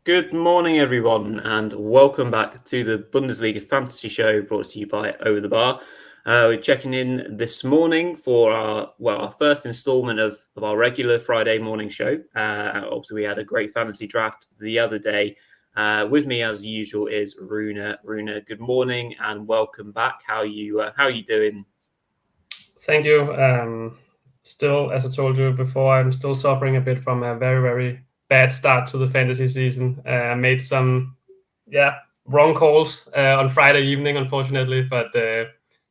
Good morning, everyone, and welcome back to the Bundesliga Fantasy Show brought to you by Over the Bar. We're checking in this morning for our first instalment of our regular Friday morning show. Obviously, we had a great fantasy draft the other day. With me, as usual, is Rune. Rune, good morning and welcome back. How you doing? Thank you. Still, as I told you before, I'm still suffering a bit from a very, very bad start to the fantasy season. I made some, wrong calls on Friday evening, unfortunately, but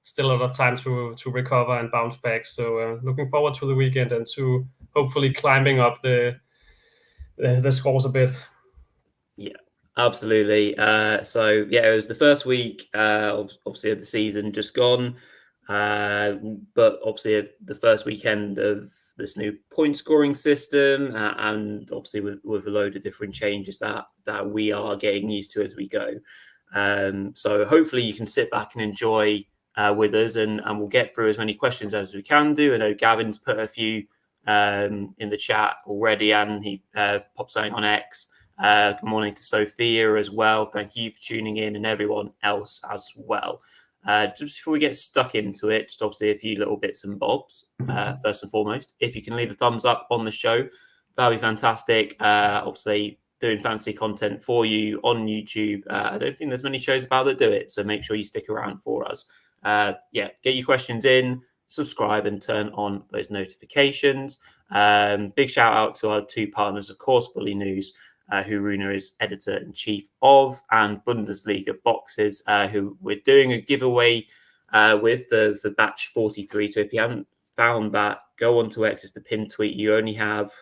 still a lot of time to recover and bounce back. So looking forward to the weekend and to hopefully climbing up the scores a bit. Yeah, absolutely. It was the first week, obviously, of the season just gone. But obviously, the first weekend of this new point scoring system, and obviously with a load of different changes that we are getting used to as we go. So hopefully you can sit back and enjoy with us, and we'll get through as many questions as we can do. I know Gavin's put a few in the chat already, and he popped something on X. Good morning to Sophia as well. Thank you for tuning in, and everyone else as well. Just before we get stuck into it, just obviously a few little bits and bobs. First and foremost, if you can leave a thumbs up on the show, that'd be fantastic. Obviously, doing fantasy content for you on YouTube. I don't think there's many shows about that do it, so make sure you stick around for us. Get your questions in, subscribe, and turn on those notifications. Big shout out to our two partners, of course, Bulinews, who Rune is editor-in-chief of, and Bundesliga Boxes, who we're doing a giveaway with for batch 43. So if you haven't found that, go on to X. It's the pinned tweet. You only have,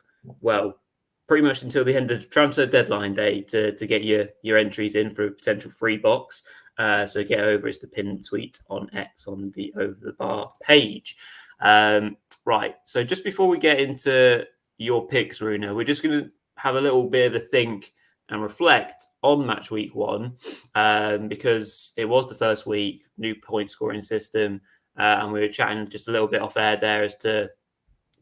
pretty much until the end of transfer deadline day to get your entries in for a potential free box. So get over. It's the pinned tweet on X on the Over the Bar page. Right. So just before we get into your picks, Rune, we're just going to have a little bit of a think and reflect on match week 1 because it was the first week, new point scoring system, and we were chatting just a little bit off air there as to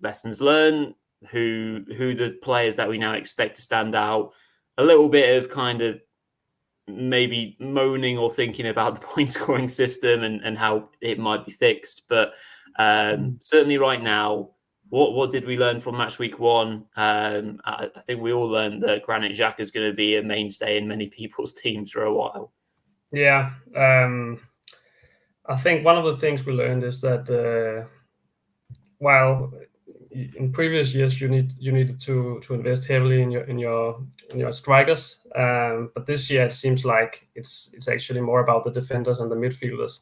lessons learned, who the players that we now expect to stand out, a little bit of kind of maybe moaning or thinking about the point scoring system and how it might be fixed. But certainly right now, what did we learn from match week 1? I think we all learned that Granit Xhaka is going to be a mainstay in many people's teams for a while. Yeah. I think one of the things we learned is that while in previous years you needed to invest heavily in your strikers, but this year it seems like it's actually more about the defenders and the midfielders.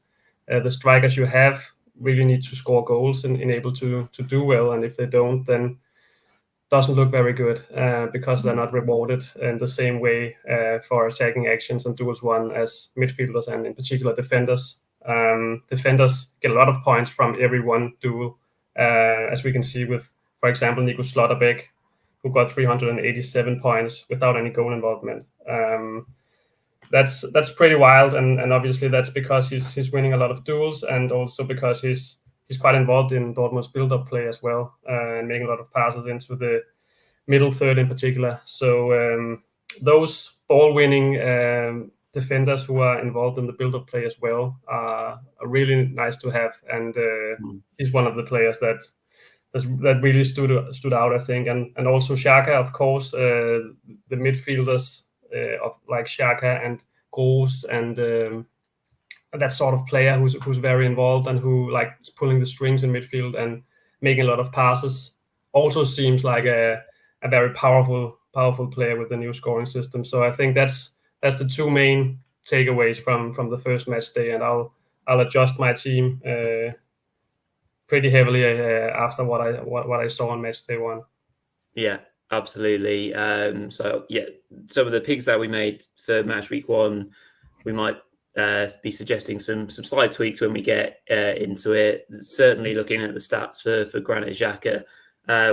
The strikers you have really need to score goals and able to do well, and if they don't, then doesn't look very good because they're not rewarded in the same way for attacking actions and duels won as midfielders and in particular defenders. Defenders get a lot of points from every one duel, as we can see with, for example, Nico Schlotterbeck, who got 387 points without any goal involvement. That's pretty wild, and obviously that's because he's winning a lot of duels, and also because he's quite involved in Dortmund's build-up play as well, and making a lot of passes into the middle third in particular. So those ball-winning defenders who are involved in the build-up play as well are really nice to have, and he's one of the players that really stood out, I think, and also Xhaka, of course, the midfielders of like Xhaka and Groß and that sort of player who's very involved and who like is pulling the strings in midfield and making a lot of passes, also seems like a very powerful player with the new scoring system. So I think that's the two main takeaways from the first match day, and I'll adjust my team pretty heavily after what I saw on match day 1. Yeah, absolutely. Some of the picks that we made for match week 1, we might be suggesting some slight tweaks when we get into it. Certainly looking at the stats for Granit Xhaka,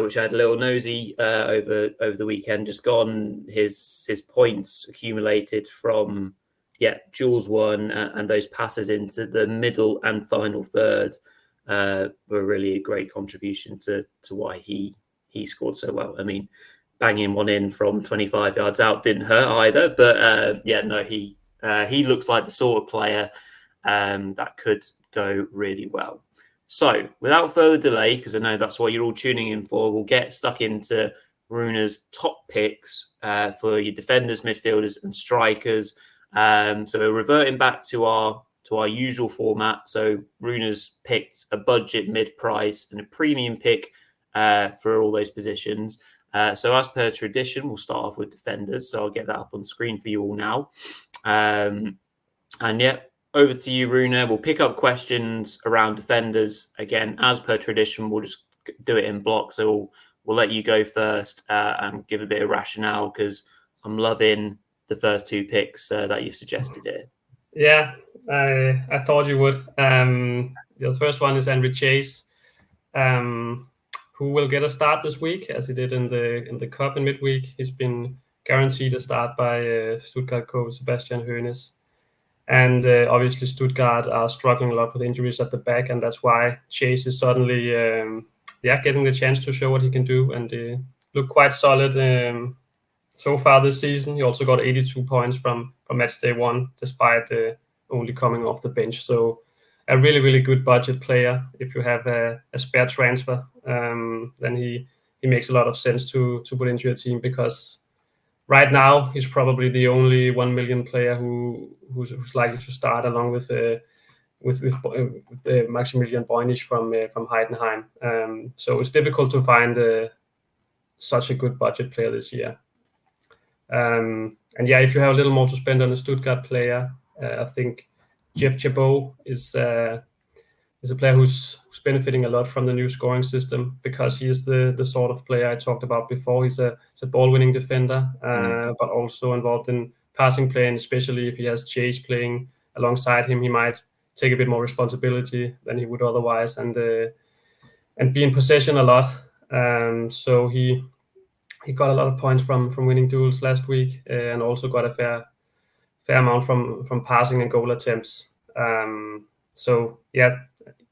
which I had a little nosy over the weekend just gone. His points accumulated from duels won and those passes into the middle and final third were really a great contribution to why he scored so well. I mean, banging one in from 25 yards out didn't hurt either. But yeah, no, he looks like the sort of player that could go really well. So without further delay, because I know that's what you're all tuning in for, we'll get stuck into Rune's top picks for your defenders, midfielders, and strikers. So we're reverting back to our usual format. So Rune's picked a budget mid-price and a premium pick for all those positions. So as per tradition, we'll start off with defenders. So I'll get that up on screen for you all now. And yeah, over to you, Rune. We'll pick up questions around defenders. Again, as per tradition, we'll just do it in blocks. So we'll let you go first and give a bit of rationale, because I'm loving the first two picks that you've suggested here. Yeah, I thought you would. The first one is Henry Chase, who will get a start this week, as he did in the Cup in midweek. He's been guaranteed a start by Stuttgart coach Sebastian Hoeneß. And obviously Stuttgart are struggling a lot with injuries at the back, and that's why Chase is suddenly getting the chance to show what he can do, and look quite solid so far this season. He also got 82 points from match day 1, despite only coming off the bench. So a really, really good budget player. If you have a spare transfer, then he makes a lot of sense to put into your team, because right now he's probably the only 1 million player who's likely to start, along with Maximilian Bräunig from Heidenheim. So it's difficult to find such a good budget player this year. And yeah, if you have a little more to spend on a Stuttgart player, I think Jeff Chabot is a player who's benefiting a lot from the new scoring system, because he is the sort of player I talked about before. He's a ball-winning defender, but also involved in passing play, and especially if he has Chase playing alongside him, he might take a bit more responsibility than he would otherwise, and be in possession a lot. So he got a lot of points from winning duels last week, and also got a fair amount from passing and goal attempts. So yeah,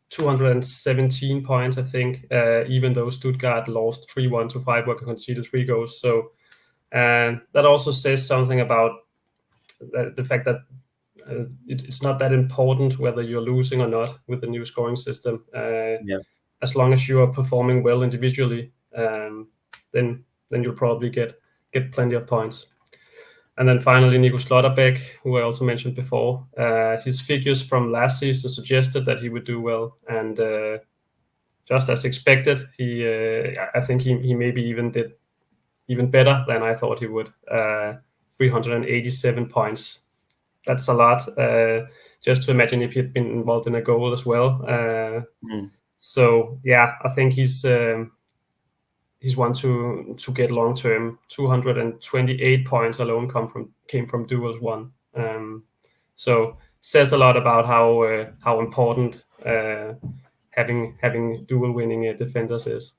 217 points, I think, even though Stuttgart lost 3-1 to Freiburg and conceded 3 goals. So that also says something about the fact that it's not that important whether you're losing or not with the new scoring system. As long as you are performing well individually, then you'll probably get plenty of points. And then finally, Nico Schlotterbeck, who I also mentioned before, his figures from last season suggested that he would do well, and just as expected, I think he maybe even did even better than I thought he would. 387 points. That's a lot. Just to imagine if he'd been involved in a goal as well. So yeah, I think he's one to get long term. 228 points alone came from duels won. So says a lot about how important having duel winning defenders is.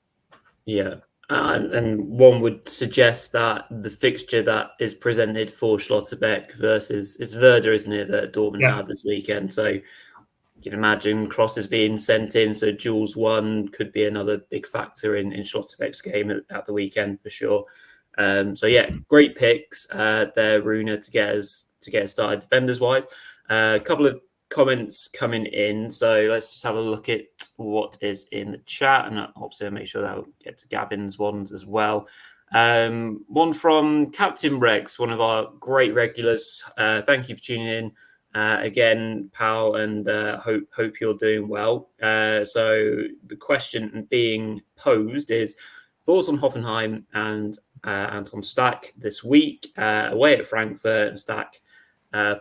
Yeah. And one would suggest that the fixture that is presented for Schlotterbeck versus is Werder, isn't it, that Dortmund had this weekend? So you can imagine crosses being sent in. So Jules 1 could be another big factor in Schlotterbeck's game at the weekend for sure. So yeah, great picks there, Rune, to get us started defenders wise. A couple of comments coming in, so let's just have a look at what is in the chat, and obviously I'll make sure that I'll get to Gavin's ones as well. One from Captain Rex, one of our great regulars. Thank you for tuning in again, pal, and hope you're doing well. So the question being posed is thoughts on Hoffenheim and Anton Stack this week, away at Frankfurt, and Stack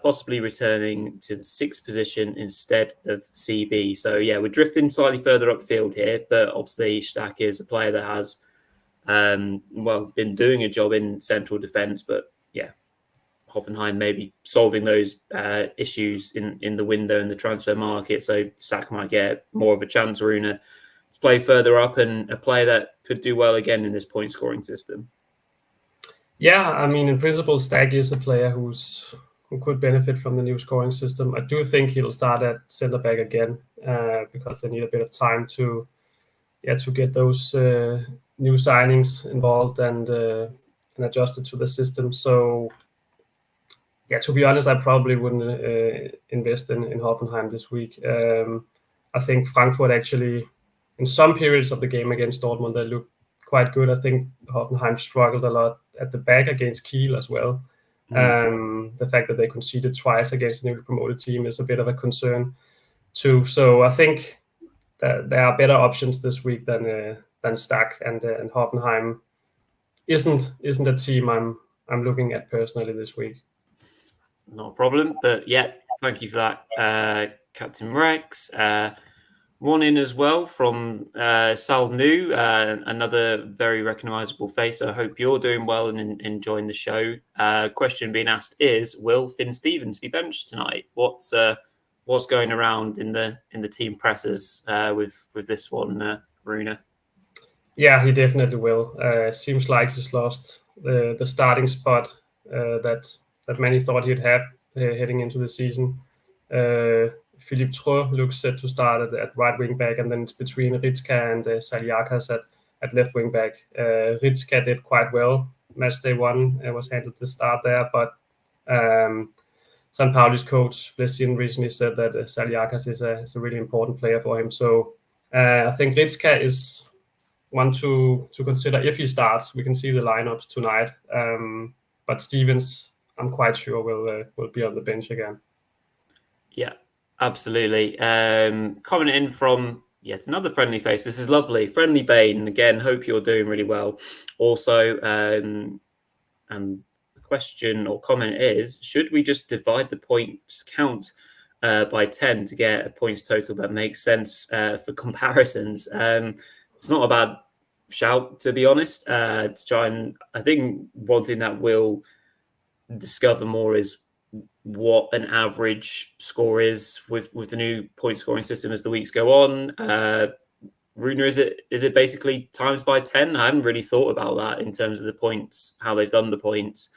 possibly returning to the 6th position instead of CB. So yeah, we're drifting slightly further upfield here, but obviously Stack is a player that has been doing a job in central defence, but yeah, Hoffenheim maybe solving those issues in the window in the transfer market. So Stack might get more of a chance, Rune, to play further up, and a player that could do well again in this point scoring system. Yeah, I mean, in principle, Stack is a player who could benefit from the new scoring system. I do think he'll start at centre back again, because they need a bit of time to get those new signings involved and adjusted to the system. So yeah, to be honest, I probably wouldn't invest in Hoffenheim this week. I think Frankfurt actually, in some periods of the game against Dortmund, they looked quite good. I think Hoffenheim struggled a lot at the back against Kiel as well. The fact that they conceded twice against a newly promoted team is a bit of a concern too. So I think that there are better options this week than Stack, and Hoffenheim isn't a team I'm looking at personally this week. Not a problem, but yeah, thank you for that, Captain Rex. One in as well from Sal New, another very recognisable face. I hope you're doing well and enjoying the show. Question being asked is: will Finn Stevens be benched tonight? What's going around in the team presses with this one, Rune? Yeah, he definitely will. Seems like he's lost the starting spot that many thought he'd have heading into the season. Philippe Treux looks set to start at right wing back, and then it's between Ritzka and Saliakas at left wing back. Ritzka did quite well. Match day one was handed the start there, but St. Pauli's coach Blessin recently said that Saliakas is a really important player for him. So I think Ritzka is one to consider if he starts. We can see the lineups tonight, but Stevens, I'm quite sure will be on the bench again. Yeah, absolutely. Coming in from yet another friendly face. This is lovely, Friendly Bane. Again, hope you're doing really well. Also, and the question or comment is: should we just divide the points count by 10 to get a points total that makes sense for comparisons? It's not a bad shout, to be honest. To try and, I think one thing that we'll discover more is what an average score is with the new point scoring system as the weeks go on. Rune, is it basically times by 10? I hadn't really thought about that in terms of the points, how they've done the points.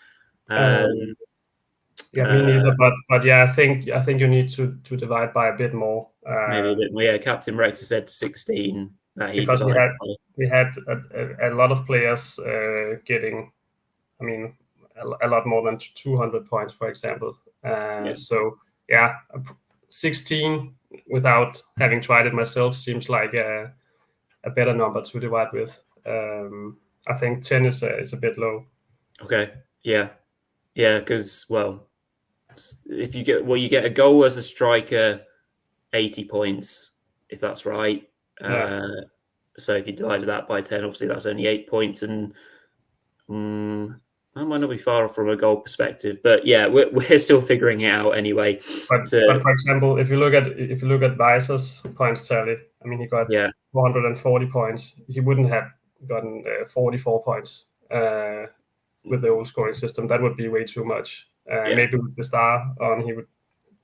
Yeah, me neither. But yeah, I think you need to divide by a bit more. Maybe a bit more. Yeah, Captain Rex said 16 that he because divided we had a lot of players getting, I mean, a lot more than 200 points, for example. So yeah, 16 without having tried it myself seems like a better number to divide with. I think 10 is a bit low. Okay. Yeah. Because if you get a goal as a striker, 80 points, if that's right. So if you divided that by 10, obviously that's only 8 points, and that might not be far off from a goal perspective. But yeah, we're still figuring it out anyway. But for example, if you look at Weiser's points tally, I mean, he got 440 points. He wouldn't have gotten 44 points with the old scoring system. That would be way too much. Maybe with the star on, he would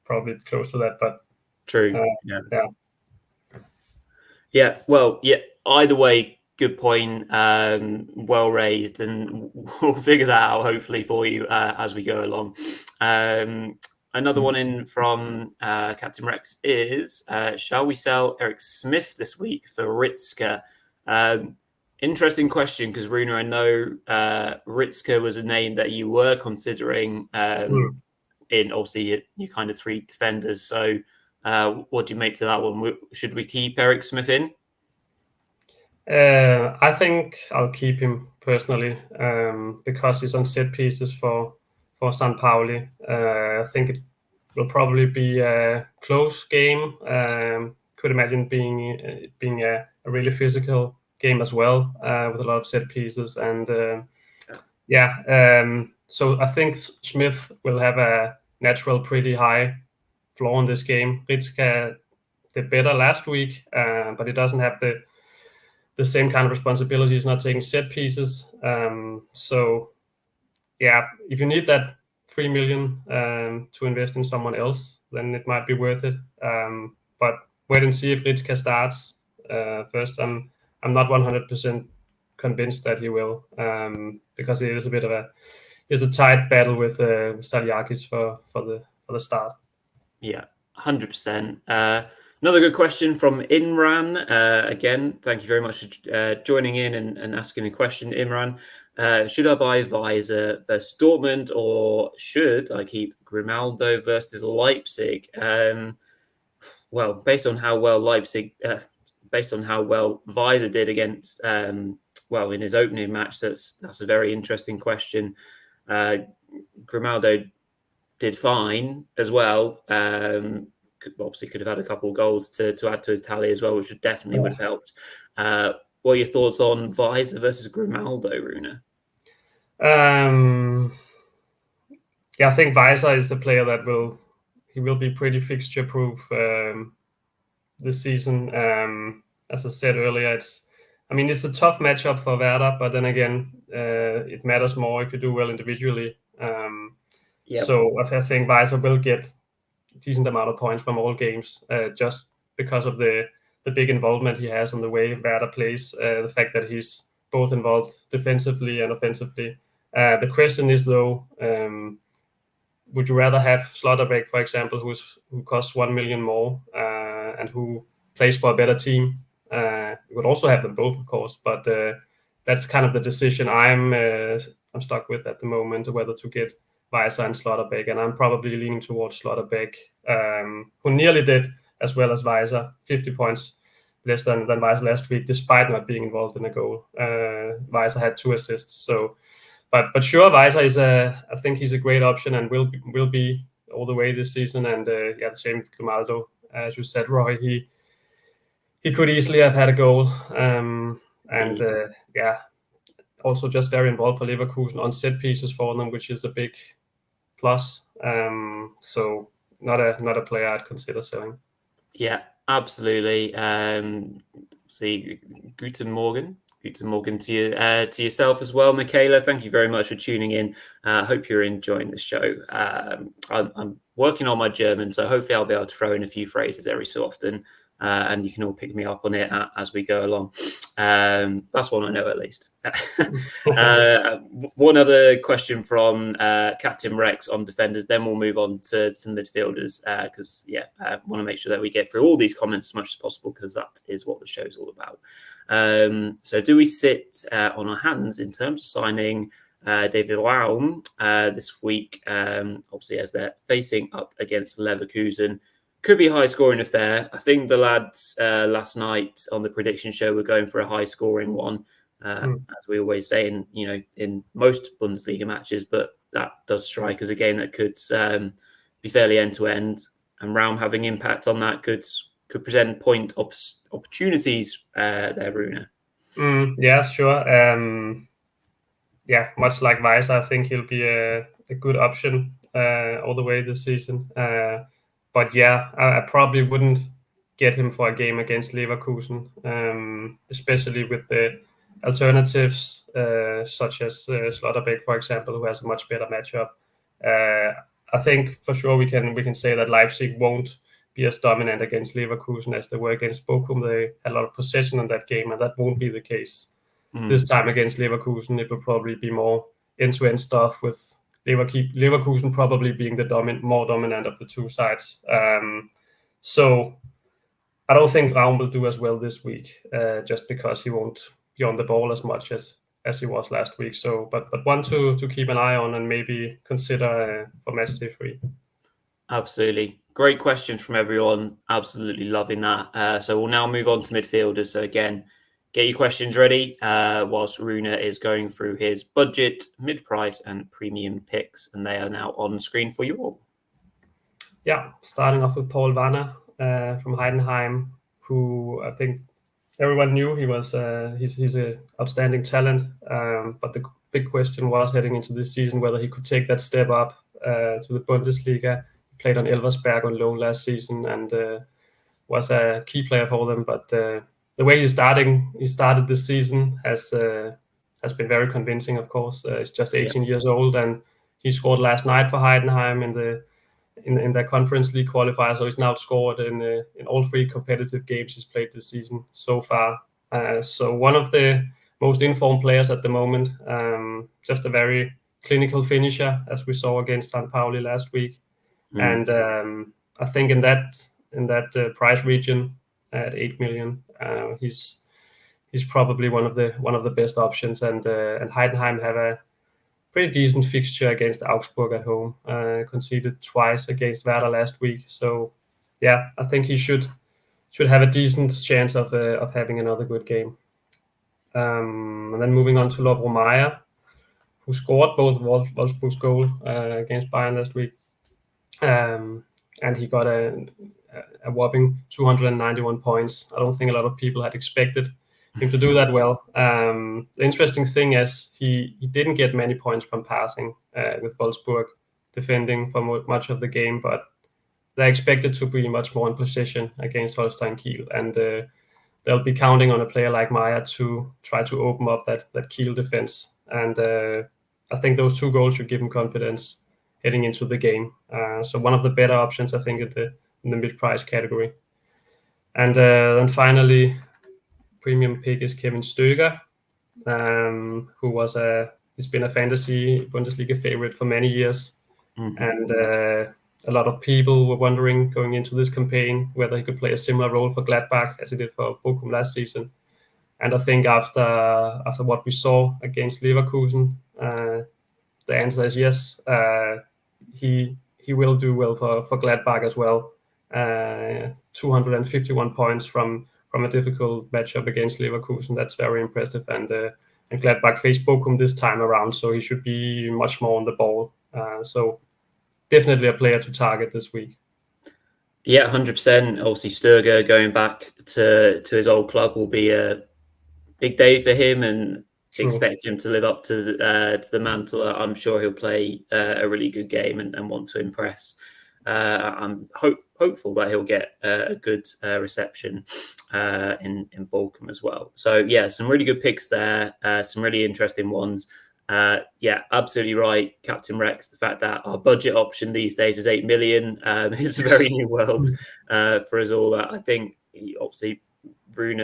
probably be close to that. But true. Yeah. Well, yeah. Either way, good point. Well raised, and we'll figure that out hopefully for you as we go along. Another one in from Captain Rex is: shall we sell Eric Smith this week for Ritzka? Interesting question, because Rune, I know Ritzka was a name that you were considering in obviously your kind of three defenders. So what do you make to that one? Should we keep Eric Smith in? I think I'll keep him personally because he's on set pieces for St. Pauli. I think it will probably be a close game. Could imagine being a really physical game as well with a lot of set pieces. And so I think Smith will have a natural pretty high floor in this game. Ritzka did better last week, but he doesn't have the same kind of responsibility. He's not taking set pieces. So yeah, if you need that 3 million to invest in someone else, then it might be worth it. But wait and see if Ritzka starts first. I'm not 100% convinced that he will, because it is a bit of a tight battle with Saliakis for the start. Yeah, 100%. Another good question from Imran. Again, thank you very much for joining in and asking a question, Imran. Should I buy Weiser versus Dortmund, or should I keep Grimaldo versus Leipzig? Well, based on how well Weiser did against, in his opening match, that's a very interesting question. Grimaldo did fine as well. Could have had a couple of goals to add to his tally as well, which would have helped. What are your thoughts on Weiser versus Grimaldo, Rune? I think Weiser is a player that will be pretty fixture proof this season. As I said earlier, it's a tough matchup for Werder, but then again, it matters more if you do well individually. So I think Weiser will get a decent amount of points from all games, just because of the big involvement he has on the way Werder plays, the fact that he's both involved defensively and offensively. The question is, though, would you rather have Schlotterbeck, for example, who costs 1 million more and who plays for a better team? You would also have them both, of course, but that's kind of the decision I'm stuck with at the moment, whether to get Weiser and Schlotterbeck, and I'm probably leaning towards Schlotterbeck, who nearly did as well as Weiser, 50 points less than Weiser last week, despite not being involved in a goal. Weiser had 2 assists, but sure, Weiser I think he's a great option and will be all the way this season. And the same with Grimaldo, as you said, Rory. He could easily have had a goal, also just very involved for Leverkusen on set pieces for them, which is a big plus. So not a player I'd consider selling. Yeah, absolutely. See, Guten Morgen. Guten Morgen to yourself as well, Michaela. Thank you very much for tuning in. I hope you're enjoying the show. I'm working on my German, so hopefully I'll be able to throw in a few phrases every so often, and you can all pick me up on it as we go along. That's one I know at least. One other question from Captain Rex on defenders, then we'll move on to the midfielders, because I want to make sure that we get through all these comments as much as possible, because that is what the show's all about. So do we sit on our hands in terms of signing David Raum this week, obviously as they're facing up against Leverkusen? Could be a high-scoring affair. I think the lads last night on the prediction show were going for a high-scoring one, as we always say in most Bundesliga matches. But that does strike as a game that could be fairly end-to-end, and Raum having impact on that could present point opportunities there, Rune. Yeah, sure. Much like Weiser, I think he'll be a good option all the way this season. But I probably wouldn't get him for a game against Leverkusen, especially with the alternatives such as Schlotterbeck, for example, who has a much better matchup. I think for sure we can say that Leipzig won't be as dominant against Leverkusen as they were against Bochum. They had a lot of possession in that game, and that won't be the case this time against Leverkusen. It will probably be more end-to-end stuff, with Leverkusen probably being the more dominant of the two sides. So I don't think Raum will do as well this week, just because he won't be on the ball as much as he was last week. So, but one to keep an eye on and maybe consider for match day 3. Absolutely. Great questions from everyone. Absolutely loving that. So we'll now move on to midfielders. So again, get your questions ready whilst Rune is going through his budget, mid-price and premium picks, and they are now on screen for you all. Yeah, starting off with Paul Werner from Heidenheim, who I think everyone knew he's an outstanding talent. But the big question was heading into this season whether he could take that step up to the Bundesliga. He played on Elversberg on loan last season and was a key player for them. But the way he started this season has been very convincing. Of course, he's just 18 years old, and he scored last night for Heidenheim in the Conference League qualifier. So he's now scored in all 3 competitive games he's played this season so far. So one of the most informed players at the moment. Just a very clinical finisher, as we saw against St. Pauli last week. And I think in that price region at 8 million. He's probably one of the best options, and Heidenheim have a pretty decent fixture against Augsburg at home. Conceded twice against Werder last week, so yeah, I think he should have a decent chance of having another good game. And then moving on to Lovro Majer, who scored both Wolfsburg's goal against Bayern last week, and he got a whopping 291 points. I don't think a lot of people had expected him to do that well. The interesting thing is he didn't get many points from passing with Wolfsburg defending for much of the game, but they're expected to be much more in possession against Holstein Kiel, and they'll be counting on a player like Majer to try to open up that Kiel defense. And I think those 2 goals should give him confidence heading into the game. So one of the better options, I think, in the mid-price category. And then finally, premium pick is Kevin Stöger, who he's been a fantasy Bundesliga favorite for many years. Mm-hmm. And a lot of people were wondering going into this campaign whether he could play a similar role for Gladbach as he did for Bochum last season. And I think after what we saw against Leverkusen, the answer is yes. He will do well for Gladbach as well. 251 points from a difficult matchup against Leverkusen. That's very impressive. And Gladbach faced Bochum this time around, so he should be much more on the ball. So definitely a player to target this week. Yeah, 100%. Obviously, Stöger going back to his old club will be a big day for him, and expect him to live up to the mantle. I'm sure he'll play a really good game and want to impress. I'm hopeful that he'll get a good reception in Bochum as well. So yeah, some really good picks there. Some really interesting ones. Yeah, absolutely right, Captain Rex. The fact that our budget option these days is 8 million is a very new world for us all. I think obviously, Rune,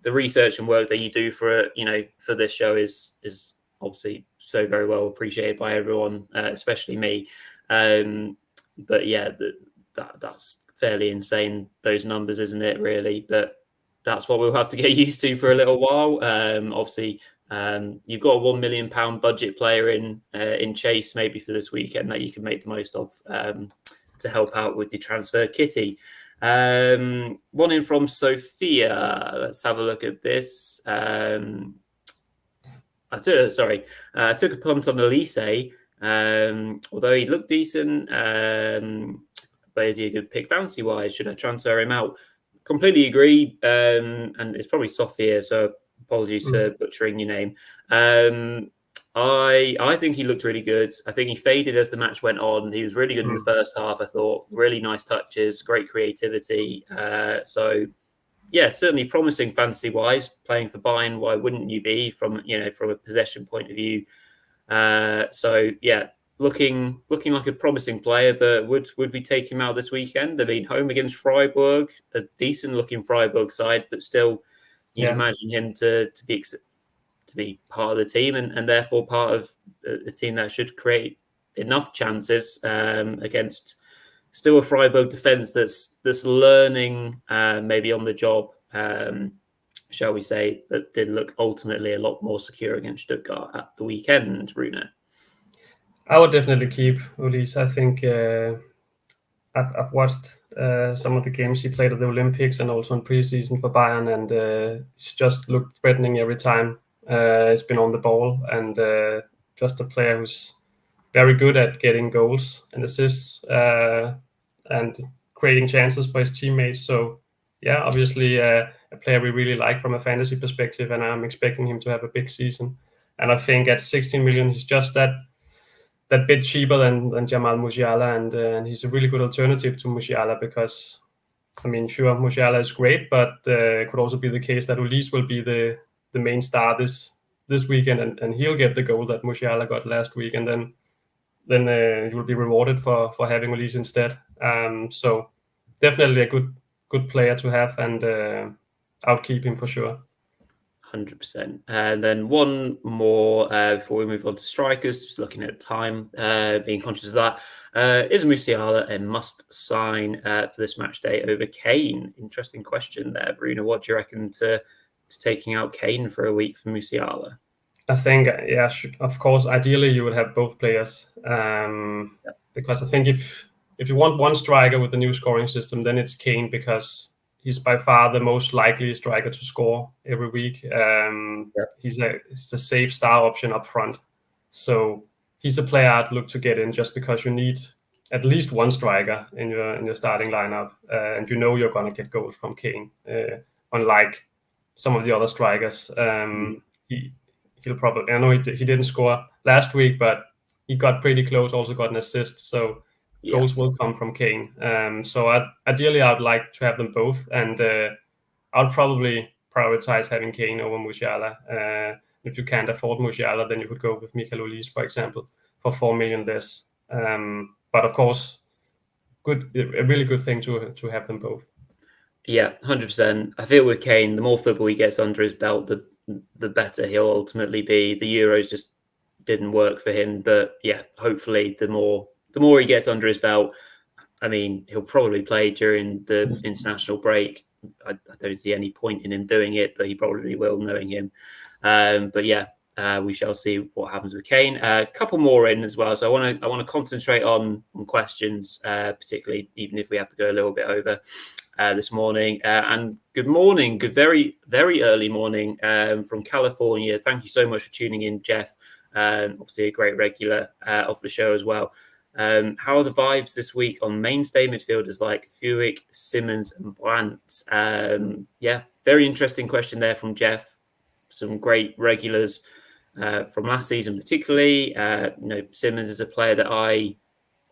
the research and work that you do for this show is obviously so very well appreciated by everyone, especially me. But yeah, that's fairly insane, those numbers, isn't it? Really, but that's what we'll have to get used to for a little while. Obviously. You've got a £1 million budget player in Chase maybe for this weekend that you can make the most of to help out with your transfer kitty. One in from Sophia. Let's have a look at this. I took a punt on Elise, although he looked decent. But is he a good pick fantasy wise? Should I transfer him out? Completely agree. And it's probably Sophia, so apologies for butchering your name. I think he looked really good. I think he faded as the match went on. He was really good in the first half, I thought. Really nice touches, great creativity. So, yeah, certainly promising fantasy-wise. Playing for Bayern, why wouldn't you be from a possession point of view? So, yeah, looking like a promising player, but would we take him out this weekend? I mean, home against Freiburg, a decent-looking Freiburg side, but still... You'd imagine him to be part of the team and therefore part of a team that should create enough chances against still a Freiburg defence that's learning maybe on the job, shall we say, but did look ultimately a lot more secure against Stuttgart at the weekend, Rune. I would definitely keep Ulis. I think I've watched some of the games he played at the Olympics and also in preseason for Bayern, and he's just looked threatening every time he's been on the ball, and just a player who's very good at getting goals and assists and creating chances for his teammates. So yeah, obviously a player we really like from a fantasy perspective, and I'm expecting him to have a big season. And I think at 16 million, he's just that bit cheaper than Jamal Musiala, and he's a really good alternative to Musiala because, I mean, sure, Musiala is great, but it could also be the case that Ulis will be the main star this weekend, and he'll get the goal that Musiala got last week, and then you will be rewarded for having Ulis instead. So definitely a good player to have, and I'll keep him for sure. 100%. And then one more before we move on to strikers, just looking at time, being conscious of that. Is Musiala a must sign for this match day over Kane? Interesting question there, Bruno. What do you reckon to taking out Kane for a week for Musiala? I think, of course, ideally you would have both players, because I think if you want one striker with the new scoring system, then it's Kane, because he's by far the most likely striker to score every week. He's a safe star option up front, so he's a player I'd look to get in, just because you need at least one striker in your starting lineup, and you're going to get goals from Kane, unlike some of the other strikers. He'll probably, I know he didn't score last week, but he got pretty close, also got an assist, so goals will come from Kane. So ideally I'd like to have them both, and I'll probably prioritize having Kane over Musiala. If you can't afford Musiala, then you could go with Michael Olise, for example, for 4 million less. But of course, a really good thing to have them both. Yeah, 100%. I feel with Kane, the more football he gets under his belt, the better he'll ultimately be. The Euros just didn't work for him, but yeah, hopefully the more he gets under his belt, I mean, he'll probably play during the international break. I don't see any point in him doing it, but he probably will, knowing him. But yeah, we shall see what happens with Kane. A couple more in as well, so I want to concentrate on questions, particularly even if we have to go a little bit over this morning. And good morning, good very early morning from California. Thank you so much for tuning in, Jeff. Obviously a great regular of the show as well. How are the vibes this week on mainstay midfielders like Fuick, Simmons, and Brandt? Yeah, very interesting question there from Jeff. Some great regulars from last season, particularly. Simmons is a player that I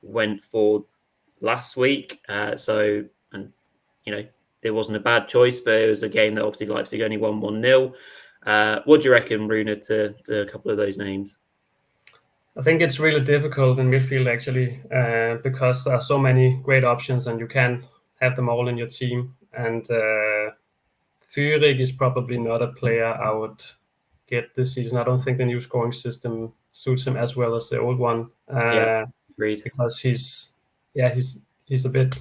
went for last week, it wasn't a bad choice, but it was a game that obviously Leipzig only won 1-0. What do you reckon, Rune, to a couple of those names? I think it's really difficult in midfield, actually, because there are so many great options and you can't have them all in your team. And Fuick is probably not a player I would get this season. I don't think the new scoring system suits him as well as the old one. Agreed. Because he's a bit.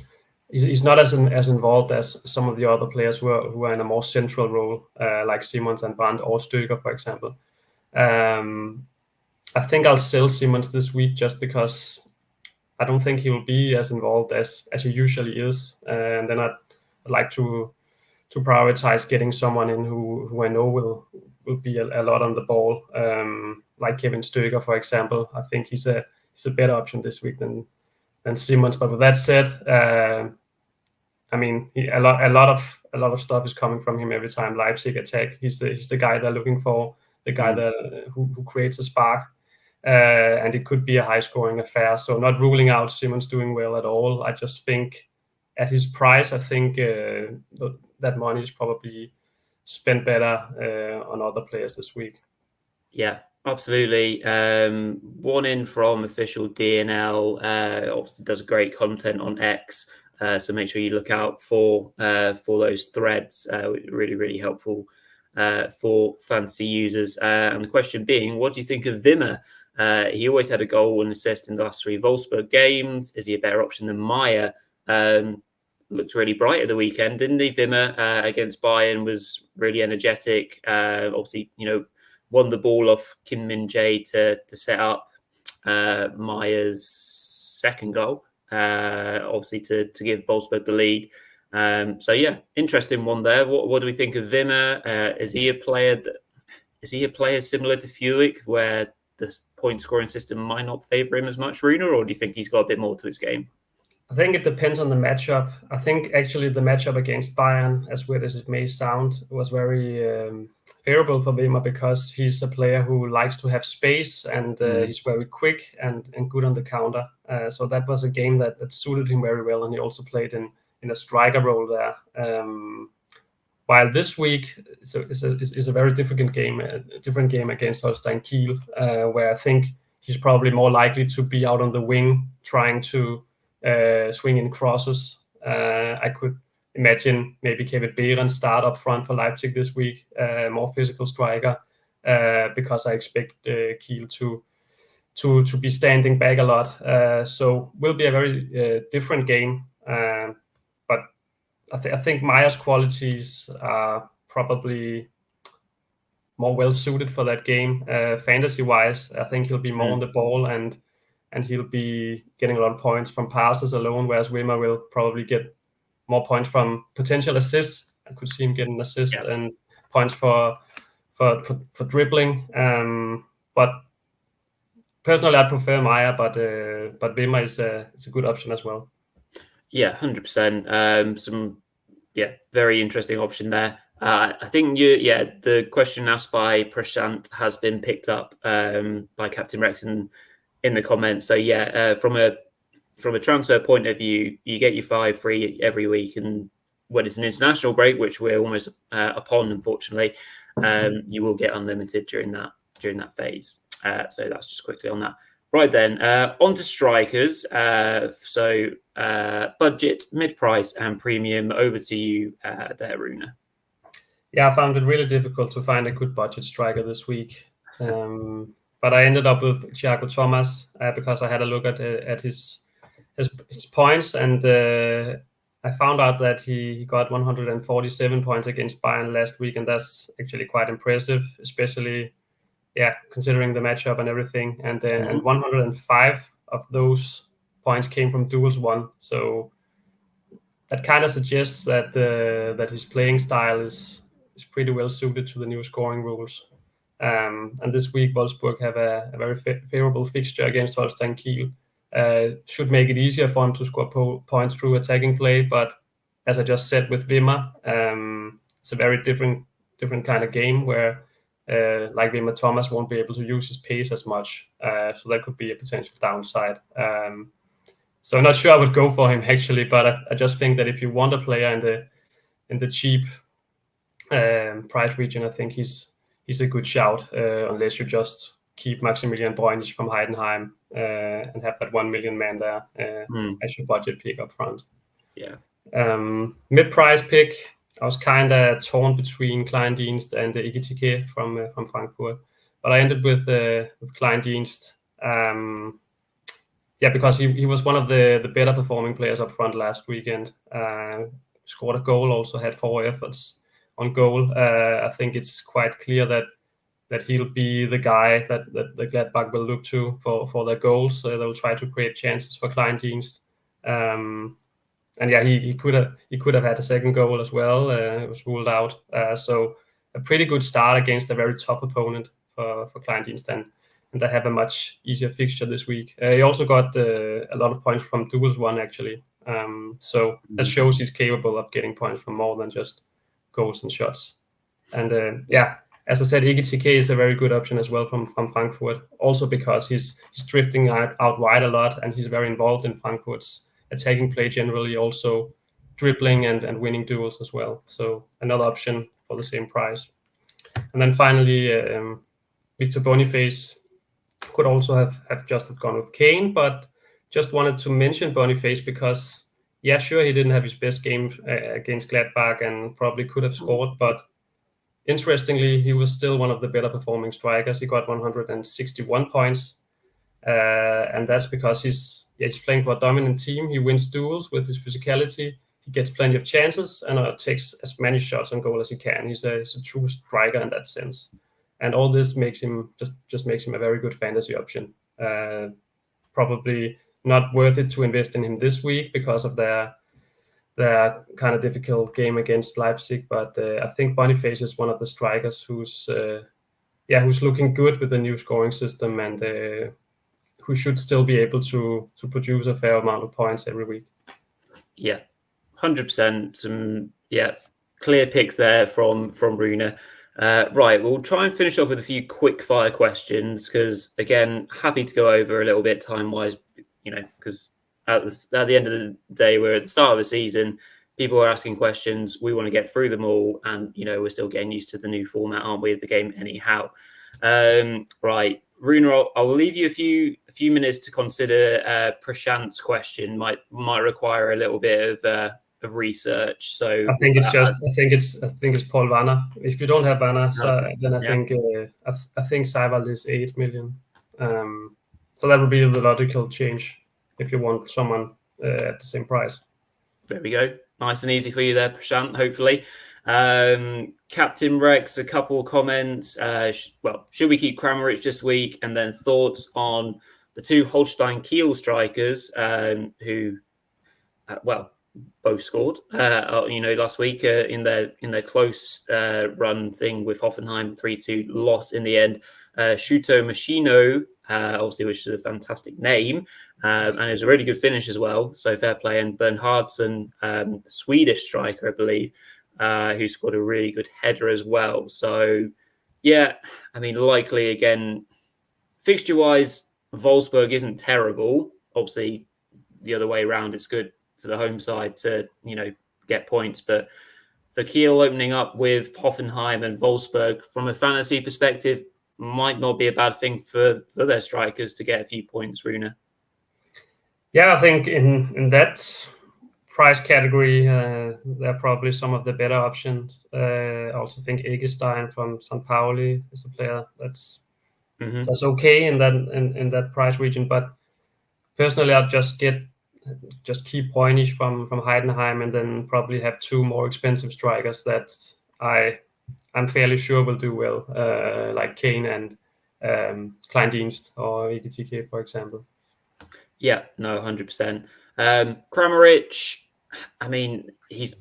He's not as involved as some of the other players who are in a more central role, like Simmons and Brandt or Stöger, for example. I think I'll sell Simmons this week just because I don't think he will be as involved as he usually is. And then I'd like to prioritize getting someone in who I know will be a lot on the ball, like Kevin Stöger, for example. I think he's a better option this week than Simmons. But with that said, I mean, a lot of stuff is coming from him every time Leipzig attack. He's the guy they're looking for, the guy who creates a spark, and it could be a high scoring affair. So not ruling out Simmons doing well at all. I just think at his price, I think that money is probably spent better on other players this week. Yeah, absolutely. One in from official DNL, obviously does great content on X, so make sure you look out for those threads. Really helpful for fantasy users. And the question being, what do you think of Wimmer? He always had a goal and assist in the last 3 Wolfsburg games. Is he a better option than Meyer? Looked really bright at the weekend, didn't he? Wimmer against Bayern was really energetic. Obviously, won the ball off Kim Min-jae to set up Meyer's second goal, obviously to give Wolfsburg the lead. So yeah, interesting one there. What do we think of Wimmer? Is he a player similar to Fuick, where the point scoring system might not favour him as much, Rune, or do you think he's got a bit more to his game? I think it depends on the matchup. I think actually the matchup against Bayern, as weird as it may sound, was very favorable for Wimmer, because he's a player who likes to have space, and he's very quick and good on the counter. So that was a game that suited him very well, and he also played in a striker role there. While this week is a very different game against Holstein Kiel, where I think he's probably more likely to be out on the wing trying to swing in crosses. I could imagine maybe Kevin Behrens start up front for Leipzig this week, more physical striker, because I expect Kiel to be standing back a lot. So will be a very different game. But I think Meyer's qualities are probably more well suited for that game. Fantasy wise, I think he'll be more on the ball and he'll be getting a lot of points from passes alone, whereas Wimmer will probably get more points from potential assists. I could see him get an assist and points for dribbling. But personally, I prefer Meyer, but Wimmer is a good option as well. Yeah, 100%. Some very interesting option there. I think the question asked by Prashant has been picked up by Captain Rex in the comments. So from a transfer point of view, you get your 5 free every week, and when it's an international break, which we're almost upon, unfortunately, you will get unlimited during that phase. So that's just quickly on that. Right then, on to strikers. So budget, mid-price, and premium. Over to you there, Rune. Yeah, I found it really difficult to find a good budget striker this week. But I ended up with Thiago Thomas because I had a look at his points, and I found out that he got 147 points against Bayern last week, and that's actually quite impressive, especially considering the matchup and everything. And 105 of those points came from duels won. So that kind of suggests that that his playing style is pretty well suited to the new scoring rules. And this week, Wolfsburg have a very favorable fixture against Holstein Kiel. Should make it easier for him to score points through attacking play. But as I just said with Wimmer, it's a very different kind of game where like Wimmer, Thomas won't be able to use his pace as much. So that could be a potential downside. So I'm not sure I would go for him actually, but I just think that if you want a player in the cheap price region, I think he's a good shout, unless you just keep Maximilian Bräunig from Heidenheim and have that 1 million man there as your budget pick up front. Yeah. Mid-price pick, I was kind of torn between Kleindienst and Ekitike from Frankfurt, but I ended with Kleindienst. Because he was one of the better performing players up front last weekend. Scored a goal, also had 4 efforts on goal. I think it's quite clear that he'll be the guy that the Gladbach will look to for their goals. They'll try to create chances for Kleindienst. He could have had a second goal as well. It was ruled out. So a pretty good start against a very tough opponent for Kleindienst, and they have a much easier fixture this week. He also got a lot of points from duels won actually. So that shows he's capable of getting points from more than just goals and shots. And as I said, Ekitike is a very good option as well from Frankfurt. Also because he's drifting out wide a lot, and he's very involved in Frankfurt's attacking play generally, also dribbling and winning duels as well. So another option for the same price. And then finally, Victor Boniface could also have just gone with Kane, but just wanted to mention Boniface because, sure, he didn't have his best game against Gladbach and probably could have scored, but interestingly, he was still one of the better performing strikers. He got 161 points, and that's because he's playing for a dominant team. He wins duels with his physicality. He gets plenty of chances and takes as many shots on goal as he can. He's a true striker in that sense. And all this makes him just makes him a very good fantasy option. Probably not worth it to invest in him this week because of their kind of difficult game against Leipzig. But I think Boniface is one of the strikers who's looking good with the new scoring system and who should still be able to produce a fair amount of points every week. Yeah, 100%. Some clear picks there from Rune. Right, we'll try and finish off with a few quick fire questions because, again, happy to go over a little bit time-wise, because at the end of the day, we're at the start of the season. People are asking questions. We want to get through them all. And, we're still getting used to the new format, aren't we, of the game anyhow? Right, Rune, I'll leave you a few minutes to consider Prashant's question. Might require a little bit of of research. So I think it's Paul Vanner. If you don't have Vanner, then I think Seiwald is 8 million. So that would be the logical change if you want someone at the same price. There we go. Nice and easy for you there, Prashant, hopefully. Captain Rex, a couple of comments. Should we keep Kramaric this week? And then thoughts on the two Holstein Kiel strikers who, both scored. Last week in their close run thing with Hoffenheim, 3-2 loss in the end. Shuto Machino, obviously, which is a fantastic name, and it was a really good finish as well. So fair play. And Bernhardsson, the Swedish striker, I believe, who scored a really good header as well. So yeah, I mean, likely again, fixture-wise, Wolfsburg isn't terrible. Obviously, the other way around, it's good for the home side to, get points. But for Kiel opening up with Hoffenheim and Wolfsburg, from a fantasy perspective, might not be a bad thing for their strikers to get a few points, Rune. Yeah, I think in that price category, they're probably some of the better options. I also think Eggestein from St. Pauli is a player that's okay in that price region. But personally, I'd just keep Bräunig from Heidenheim, and then probably have two more expensive strikers that I'm fairly sure will do well, like Kane and Kleindienst or EGTK, for example. Yeah, no, 100%. Kramaric, I mean, he's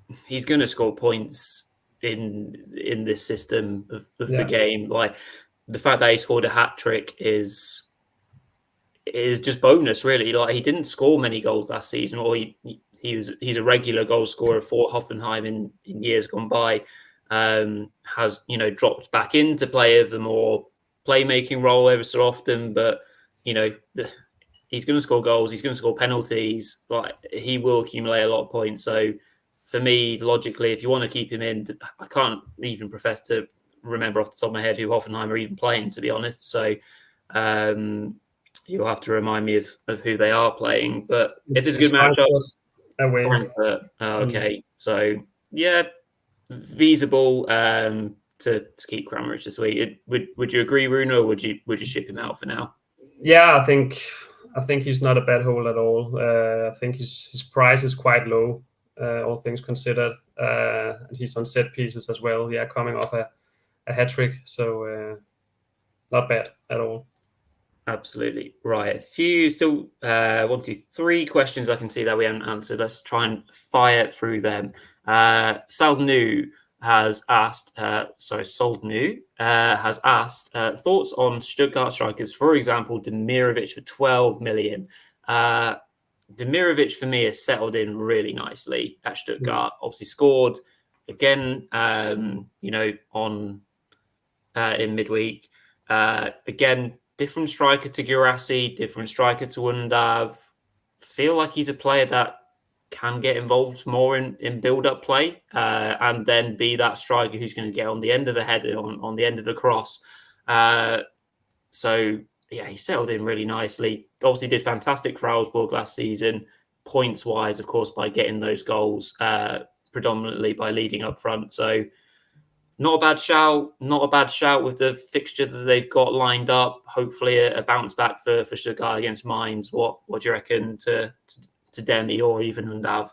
going to score points in this system of the game. Like, the fact that he scored a hat trick is just bonus, really. Like, he didn't score many goals last season, or he's a regular goal scorer for Hoffenheim in years gone by. Has dropped back into play of a more playmaking role ever so often, but he's going to score goals. He's going to score penalties. Like, he will accumulate a lot of points. So for me, logically, if you want to keep him in, I can't even profess to remember off the top of my head who Hoffenheim are even playing, to be honest. So you'll have to remind me of who they are playing. But if it's a good matchup, Frankfurt. Okay. So yeah, feasible to keep Kramaric this week. Would you agree, Rune, or would you ship him out for now? Yeah, I think he's not a bad hold at all. I think his price is quite low, all things considered. And he's on set pieces as well. Yeah, coming off a hat trick, so not bad at all. Absolutely. Right. A few still 1, 2, 3 questions I can see that we haven't answered. Let's try and fire through them. Saldnu has asked, has asked thoughts on Stuttgart strikers, for example, Demirovic for 12 million. Demirovic for me has settled in really nicely at Stuttgart. Obviously scored again, in midweek. Again, different striker to Guirassy, different striker to Undav. Feel like he's a player that can get involved more in build-up play and then be that striker who's going to get on the end of the header, on the end of the cross. So, yeah, he settled in really nicely. Obviously did fantastic for Augsburg last season, points-wise, of course, by getting those goals, predominantly by leading up front. So, not a bad shout with the fixture that they've got lined up. Hopefully a bounce back for Stuttgart against Mainz. What do you reckon to Demi or even Undav?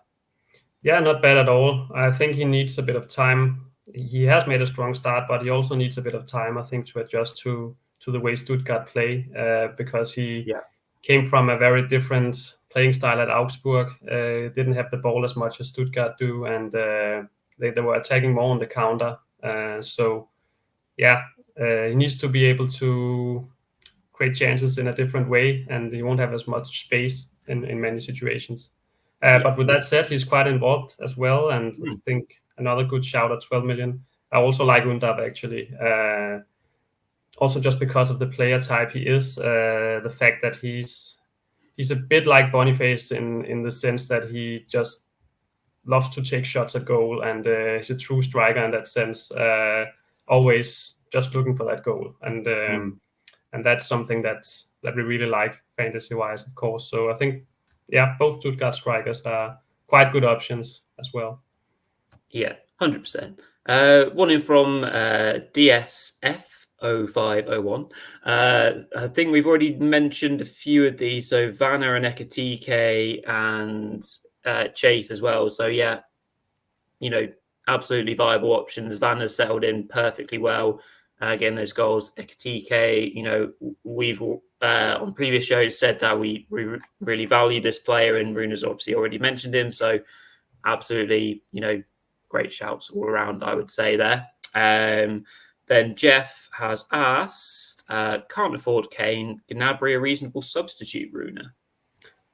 Yeah, not bad at all. I think he needs a bit of time. He has made a strong start, but he also needs a bit of time, I think, to adjust to the way Stuttgart play, because he came from a very different playing style at Augsburg. Didn't have the ball as much as Stuttgart do, and they were attacking more on the counter. He needs to be able to create chances in a different way, and he won't have as much space in many situations. But with that said, he's quite involved as well, and I think another good shout at 12 million. I also like Undav, actually. Also just because of the player type he is, the fact that he's a bit like Boniface in the sense that he just loves to take shots at goal, and he's a true striker in that sense, always just looking for that goal. And that's something that we really like fantasy-wise, of course. So I think, both Stuttgart strikers are quite good options as well. Yeah, 100%. One in from DSF 0501. I think we've already mentioned a few of these. So Vanna and Ekatike and Chase as well. So yeah, absolutely viable options. Vanna settled in perfectly well. Again, those goals. Ekatike, we've on previous shows said that we really value this player, and Rune's obviously already mentioned him. So absolutely, great shouts all around, I would say there. Then Jeff has asked, can't afford Kane. Gnabry a reasonable substitute, Rune?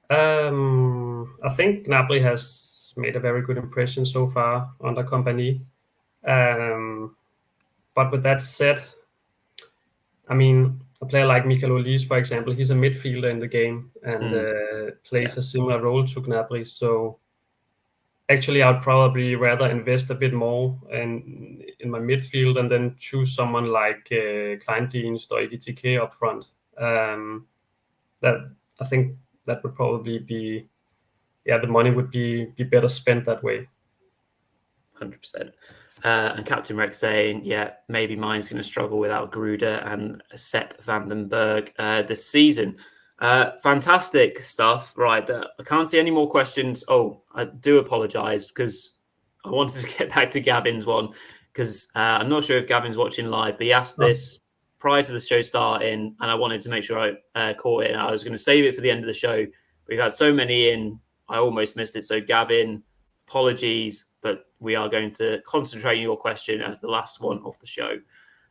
I think Gnabry has made a very good impression so far under Company. But with that said, I mean, a player like Michael Olise, for example, he's a midfielder in the game and plays a similar role to Gnabry. So actually, I'd probably rather invest a bit more in my midfield and then choose someone like Kleindienst or Ekitike up front. That I think that would probably be, the money would be better spent that way. 100%. And Captain Rex saying, maybe mine's going to struggle without Gruder and Sepp Vandenberg this season. Fantastic stuff. Right. I can't see any more questions. Oh, I do apologise because I wanted to get back to Gavin's one because I'm not sure if Gavin's watching live, but he asked this prior to the show starting and I wanted to make sure I caught it. And I was going to save it for the end of the show. But we've had so many in, I almost missed it. So Gavin, apologies, but we are going to concentrate on your question as the last one of the show.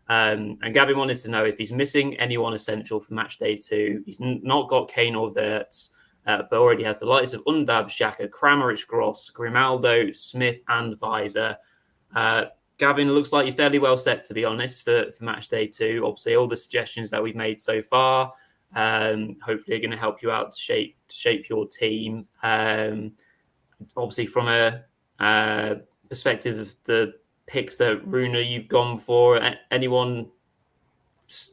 And Gavin wanted to know if he's missing anyone essential for match day 2. He's not got Kane or Wirtz, but already has the likes of Undav, Xhaka, Kramaric, Gross, Grimaldo, Smith, and Weiser. Gavin, looks like you're fairly well set, to be honest, for match day 2. Obviously, all the suggestions that we've made so far, hopefully, are going to help you out to shape your team. Obviously, from a perspective of the picks that Rune you've gone for, anyone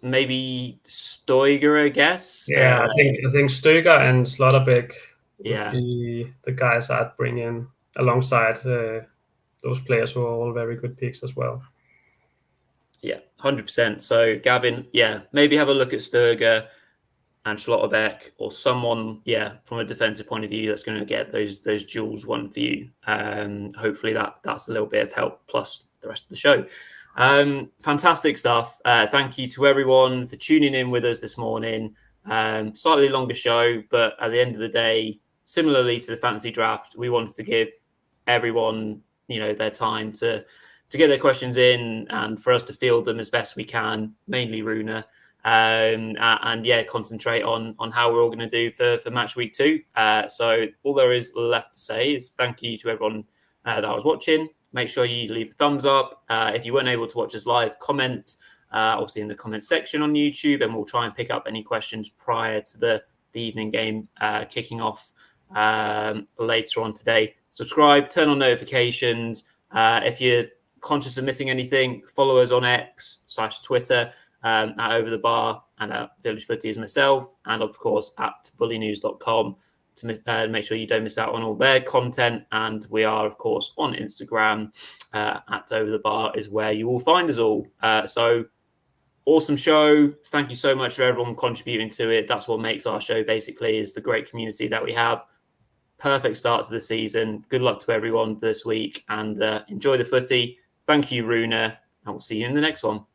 maybe Stoiger, I guess. I think Stoiger and Slotterbeck would be the guys I'd bring in alongside those players who are all very good picks as well. Yeah, 100%. So Gavin, maybe have a look at Stoiger and Schlotterbeck or someone, from a defensive point of view that's going to get those duels won for you. Hopefully that's a little bit of help plus the rest of the show. Fantastic stuff. Thank you to everyone for tuning in with us this morning. Slightly longer show, but at the end of the day, similarly to the fantasy draft, we wanted to give everyone, their time to get their questions in and for us to field them as best we can, mainly Rune. And concentrate on how we're all going to do for match week 2. So all there is left to say is thank you to everyone that was watching. Make sure you leave a thumbs up. If you weren't able to watch us live, comment obviously in the comment section on YouTube, and we'll try and pick up any questions prior to the evening game kicking off later on today. Subscribe, turn on notifications. If you're conscious of missing anything, follow us on X/Twitter. At Over the Bar and at Village Footy as myself, and of course at Bulinews.com to make sure you don't miss out on all their content. And we are, of course, on Instagram at Over the Bar is where you will find us all. So awesome show. Thank you so much for everyone contributing to it. That's what makes our show basically, is the great community that we have. Perfect start to the season. Good luck to everyone this week and enjoy the footy. Thank you, Rune, and we'll see you in the next one.